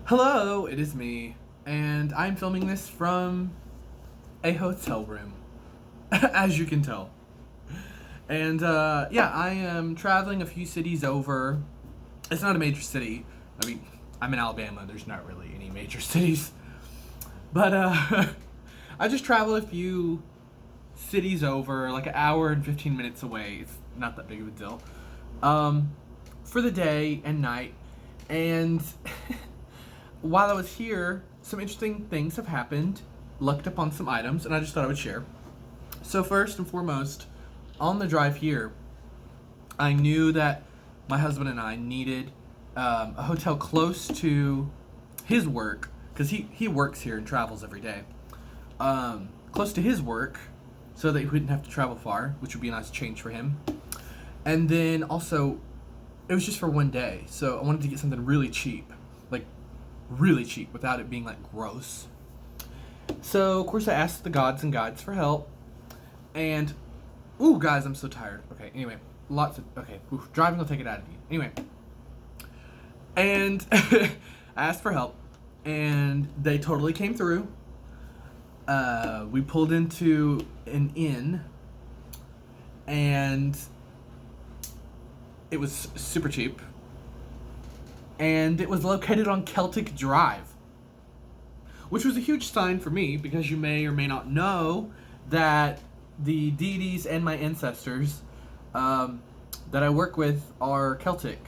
Hello, it is me, and I'm filming this from a hotel room, as you can tell. And yeah, I am traveling a few cities over. It's not a major city. I mean, I'm in Alabama, there's not really any major cities. But I just traveled a few cities over, like an hour and 15 minutes away. It's not that big of a deal. For the day and night. And while I was here, some interesting things have happened. Looked up on some items, and I just thought I would share. So first and foremost, on the drive here, I knew that my husband and I needed a hotel close to his work, because he works here and travels every day. Close to his work, so that he wouldn't have to travel far, which would be a nice change for him. And then also, it was just for one day, so I wanted to get something really cheap, like really cheap, without it being like gross. So of course I asked the gods and guides for help, and ooh guys, I'm so tired. Okay, anyway, driving will take it out of you. Anyway, and I asked for help, and they totally came through. We pulled into an inn, and it was super cheap, and it was located on Celtic Drive, which was a huge sign for me, because you may or may not know that the deities and my ancestors that I work with are Celtic.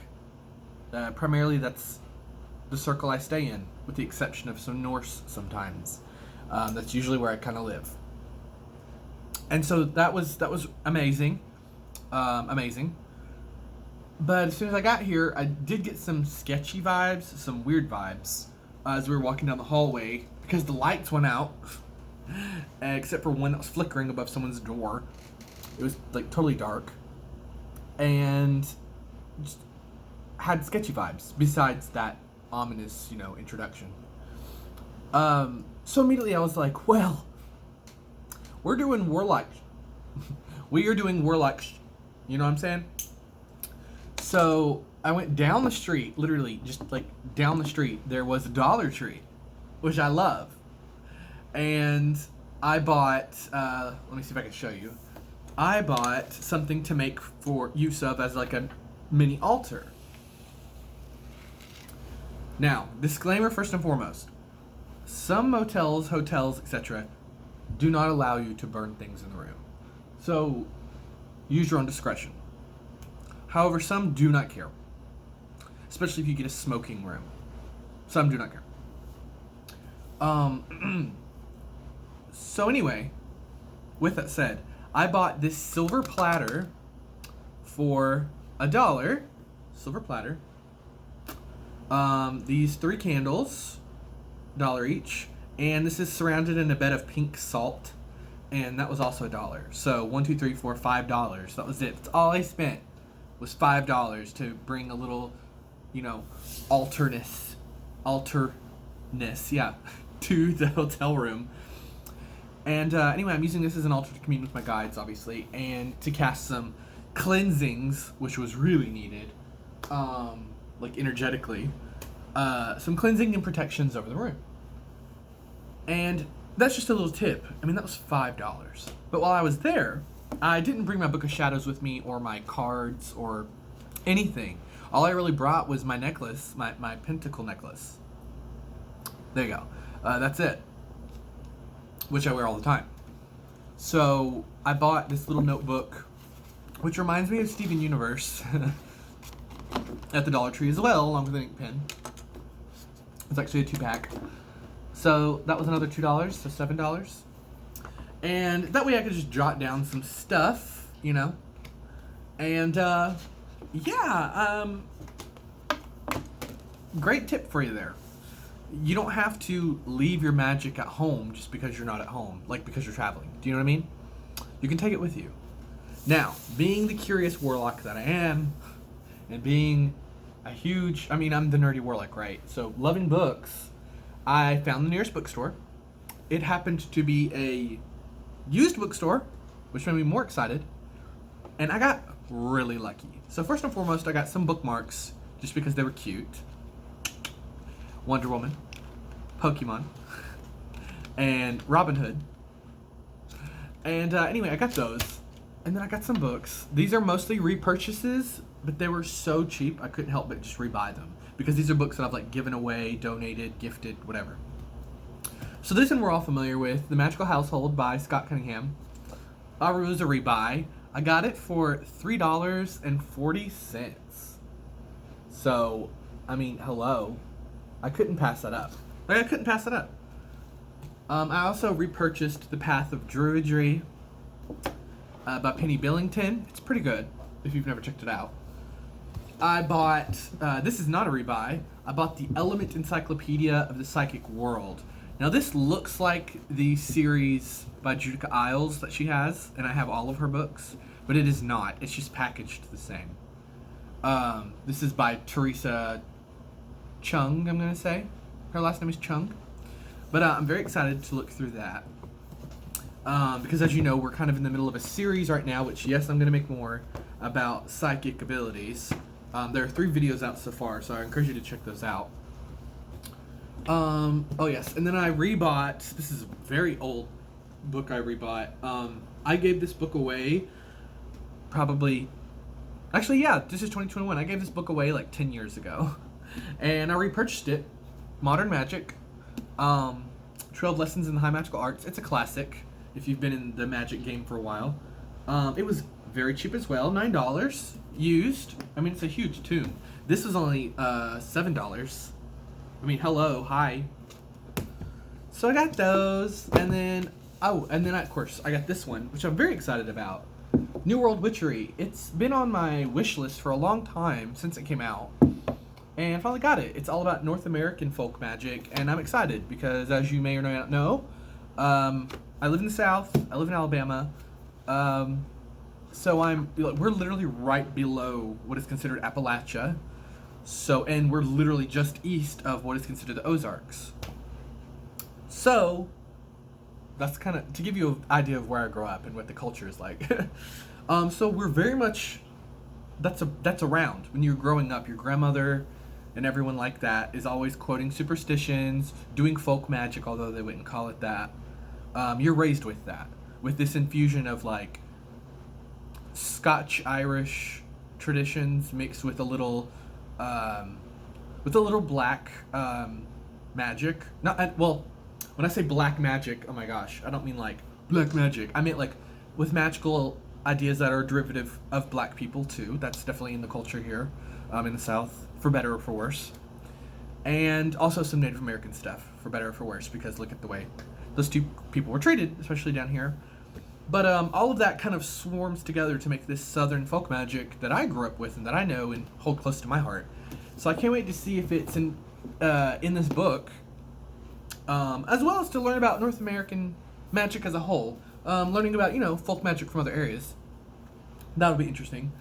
Primarily that's the circle I stay in, with the exception of some Norse sometimes. That's usually where I kind of live. And so that was amazing. Amazing. But as soon as I got here, I did get some sketchy vibes, some weird vibes, as we were walking down the hallway, because the lights went out, except for one that was flickering above someone's door. It was like totally dark, and just had sketchy vibes, besides that ominous, introduction. So immediately I was like, well, we're doing Warlock. We are doing Warlock. You know what I'm saying? So I went down the street, literally just like down the street. There was a Dollar Tree, which I love. And I bought, let me see if I can show you. I bought something to make for use of as like a mini altar. Now, disclaimer first and foremost. Some motels, hotels, etc. do not allow you to burn things in the room. So, use your own discretion. However, some do not care. Especially if you get a smoking room. Some do not care. So anyway, with that said, I bought this silver platter for $1. Silver platter. These 3 candles, $1 each, and this is surrounded in a bed of pink salt, and that was also $1. So $1, 2, 3, 4, $5. That was it. That's all I spent, was $5 to bring a little, alterness, yeah, to the hotel room. And anyway, I'm using this as an altar to commune with my guides, obviously, and to cast some cleansings, which was really needed, like energetically. Some cleansing and protections over the room. And that's just a little tip. I mean, that was $5. But while I was there, I didn't bring my Book of Shadows with me, or my cards, or anything. All I really brought was my necklace, my pentacle necklace. There you go. That's it. Which I wear all the time. So I bought this little notebook, which reminds me of Steven Universe, at the Dollar Tree as well, along with an ink pen. It's actually a 2-pack. So that was another $2, so $7. And that way I could just jot down some stuff, And great tip for you there. You don't have to leave your magic at home just because you're not at home, like because you're traveling. Do you know what I mean? You can take it with you. Now, being the curious warlock that I am, and being I'm the nerdy warlock, right? So, loving books, I found the nearest bookstore. It happened to be a used bookstore, which made me more excited. And I got really lucky. So first and foremost, I got some bookmarks just because they were cute. Wonder Woman, Pokemon, and Robin Hood. And anyway, I got those. And then I got some books. These are mostly repurchases, but they were so cheap I couldn't help but just rebuy them. Because these are books that I've like given away, donated, gifted, whatever. So this one we're all familiar with, The Magical Household by Scott Cunningham. Aru is a rebuy. I got it for $3.40. So, I mean, hello. I couldn't pass that up. Like, I couldn't pass that up. I also repurchased The Path of Druidry by Penny Billington. It's pretty good if you've never checked it out. I bought, this is not a rebuy, I bought the Element Encyclopedia of the Psychic World. Now this looks like the series by Judika Isles that she has, and I have all of her books, but it is not. It's just packaged the same. This is by Teresa Chung, I'm going to say. Her last name is Chung. But I'm very excited to look through that. Because as you know, we're kind of in the middle of a series right now, which yes, I'm going to make more, about psychic abilities. There are 3 videos out so far, so I encourage you to check those out. Oh yes, and then I rebought, this is a very old book I rebought. I gave this book away probably, actually yeah, this is 2021. I gave this book away like 10 years ago. And I repurchased it, Modern Magic, 12 Lessons in the High Magical Arts. It's a classic if you've been in the Magic game for a while. It was very cheap as well, $9 used. I mean, it's a huge tome. This was only $7. I mean, hello, hi. So I got those, and then of course I got this one, which I'm very excited about. New World Witchery. It's been on my wish list for a long time since it came out, and I finally got it. It's all about North American folk magic, and I'm excited because, as you may or may not know, I live in the South. I live in Alabama. So we're literally right below what is considered Appalachia. So, and we're literally just east of what is considered the Ozarks. So, that's kind of to give you an idea of where I grew up and what the culture is like. So we're very much, that's around. When you're growing up, your grandmother and everyone like that is always quoting superstitions, doing folk magic, although they wouldn't call it that. You're raised with that, with this infusion of like Scotch-Irish traditions mixed with a little black magic. Well, when I say black magic, oh my gosh, I don't mean like black magic. I mean like with magical ideas that are derivative of black people too. That's definitely in the culture here in the South, for better or for worse. And also some Native American stuff, for better or for worse, because look at the way those 2 people were treated, especially down here. But all of that kind of swarms together to make this Southern folk magic that I grew up with and that I know and hold close to my heart. So I can't wait to see if it's in this book, as well as to learn about North American magic as a whole. Learning about, folk magic from other areas. That would be interesting.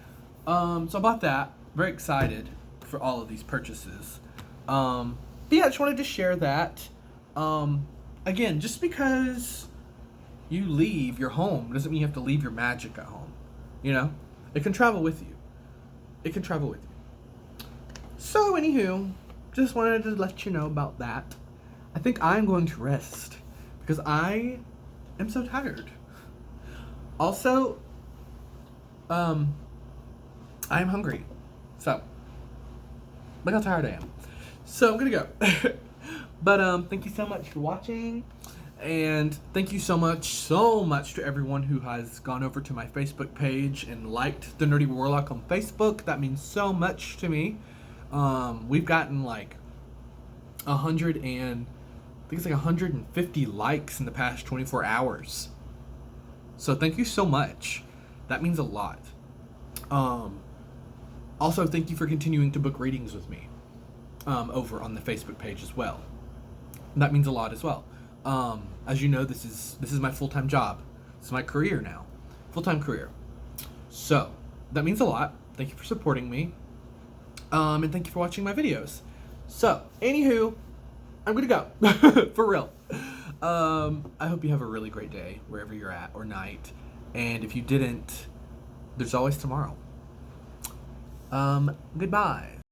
So I bought that. Very excited for all of these purchases. But yeah, I just wanted to share that. Again, just because you leave your home doesn't mean you have to leave your magic at home. It can travel with you. So, anywho, just wanted to let you know about that. I think I'm going to rest because I am so tired. Also, I am hungry. So, look how tired I am. So, I'm gonna go. But, thank you so much for watching. And thank you so much to everyone who has gone over to my Facebook page and liked The Nerdy Warlock on Facebook. That means so much to me. We've gotten like 150 likes in the past 24 hours. So thank you so much. That means a lot. Also, thank you for continuing to book readings with me over on the Facebook page as well. That means a lot as well. As you know, this is my full-time job. This is my career now. Full-time career. So, that means a lot. Thank you for supporting me. And thank you for watching my videos. So, anywho, I'm gonna go. For real. I hope you have a really great day, wherever you're at, or night. And if you didn't, there's always tomorrow. Goodbye.